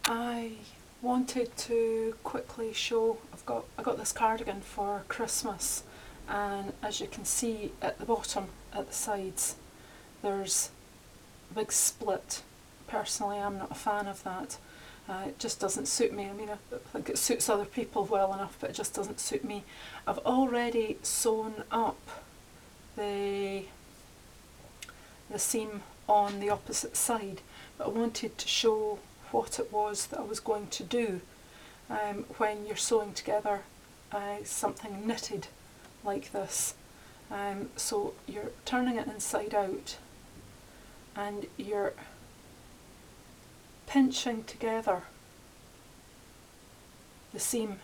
I wanted to quickly show, I got this cardigan for Christmas, and as you can see at the bottom, at the sides, there's a big split. Personally, I'm not a fan of that. It just doesn't suit me. I mean, I think it suits other people well enough, but it just doesn't suit me. I've already sewn up the seam on the opposite side, but I wanted to show what it was that I was going to do when you're sewing together something knitted like this. So you're turning it inside out and you're pinching together the seam.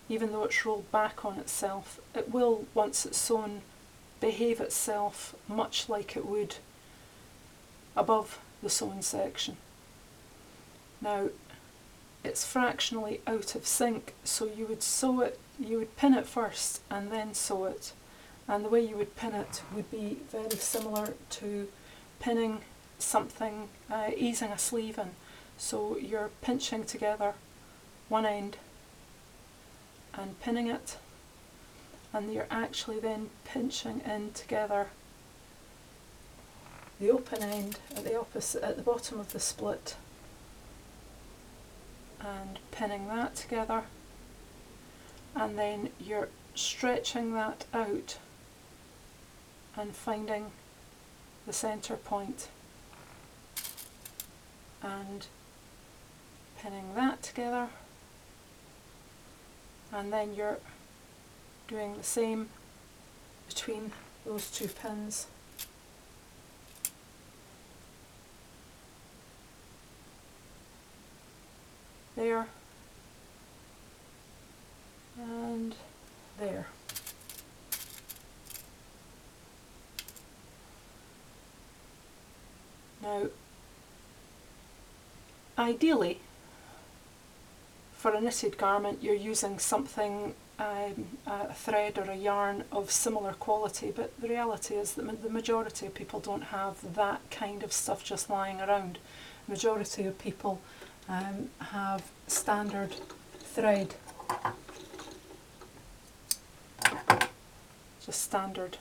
Even though it's rolled back on itself, it will, once it's sewn, behave itself much like it would above the sewn section. Now, it's fractionally out of sync, so you would sew it, you would pin it first and then sew it. And the way you would pin it would be very similar to pinning something, easing a sleeve in. So you're pinching together one end and pinning it, and you're actually then pinching in together the open end at the opposite, at the bottom of the split, and pinning that together, and then you're stretching that out and finding the centre point and pinning that together, and then you're doing the same between those two pins. There and there. Now, ideally, for a knitted garment, you're using something, a thread or a yarn of similar quality, but the reality is that the majority of people don't have that kind of stuff just lying around. The majority of people have standard thread, just standard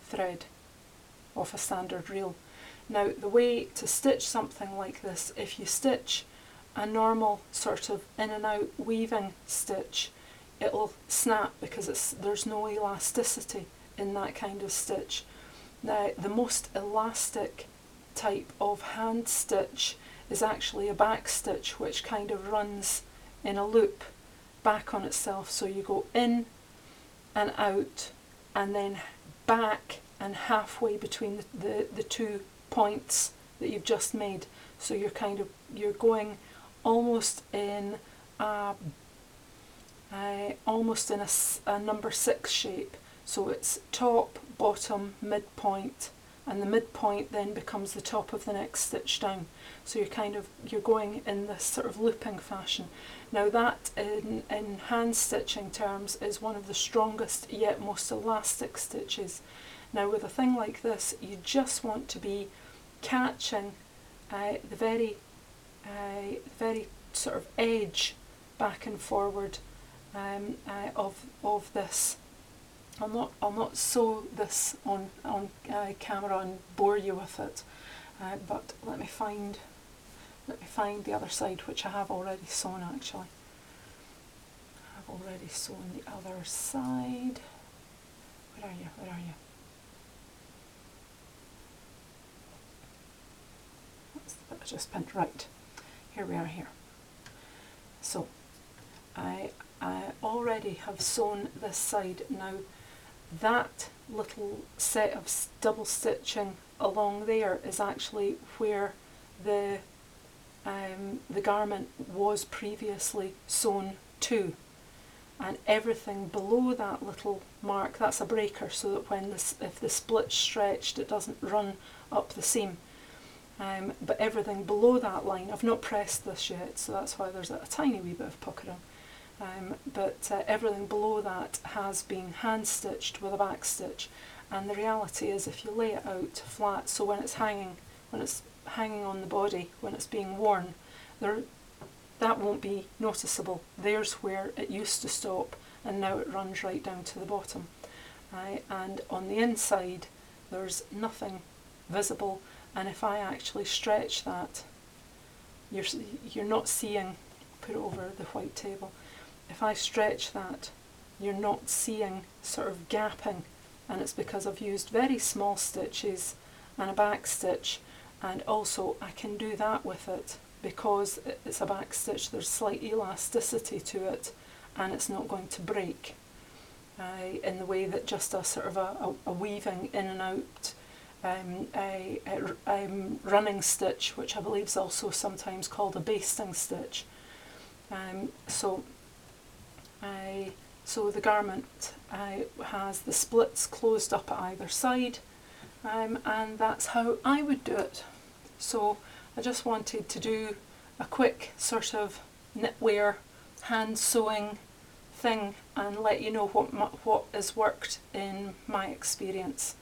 thread off a standard reel. Now, the way to stitch something like this, if you stitch a normal sort of in and out weaving stitch, it'll snap because there's no elasticity in that kind of stitch. Now, the most elastic type of hand stitch is actually a back stitch, which kind of runs in a loop back on itself. So you go in and out and then back and halfway between the 2 points that you've just made. So you're going almost in a number 6 shape. So it's top, bottom, midpoint, and the midpoint then becomes the top of the next stitch down. So you're going in this sort of looping fashion. Now that in hand stitching terms is one of the strongest yet most elastic stitches. Now with a thing like this, you just want to be catching the very sort of edge back and forward of this. I'll not sew this on camera and bore you with it, but let me find the other side, which I have already sewn actually. I've already sewn the other side. Where are you? Where are you? That's the bit I just pinned. Right, here we are here. So I already have sewn this side. Now that little set of double stitching along there is actually where the garment was previously sewn to, and everything below that little mark, that's a breaker, so that if the split's stretched, it doesn't run up the seam. But everything below that line, I've not pressed this yet, so that's why there's a tiny wee bit of puckering. But everything below that has been hand stitched with a back stitch, and the reality is if you lay it out flat, so when it's hanging on the body, when it's being worn, that won't be noticeable. There's where it used to stop, and now it runs right down to the bottom. And on the inside there's nothing visible, and if I actually stretch that, you're not seeing, put it over the white table, if I stretch that, you're not seeing sort of gapping, and it's because I've used very small stitches and a back stitch, and also I can do that with it because it's a back stitch. There's slight elasticity to it, and it's not going to break in the way that just a sort of a weaving in and out running stitch, which I believe is also sometimes called a basting stitch. So the garment has the splits closed up at either side, and that's how I would do it. So I just wanted to do a quick sort of knitwear hand sewing thing and let you know what has worked in my experience.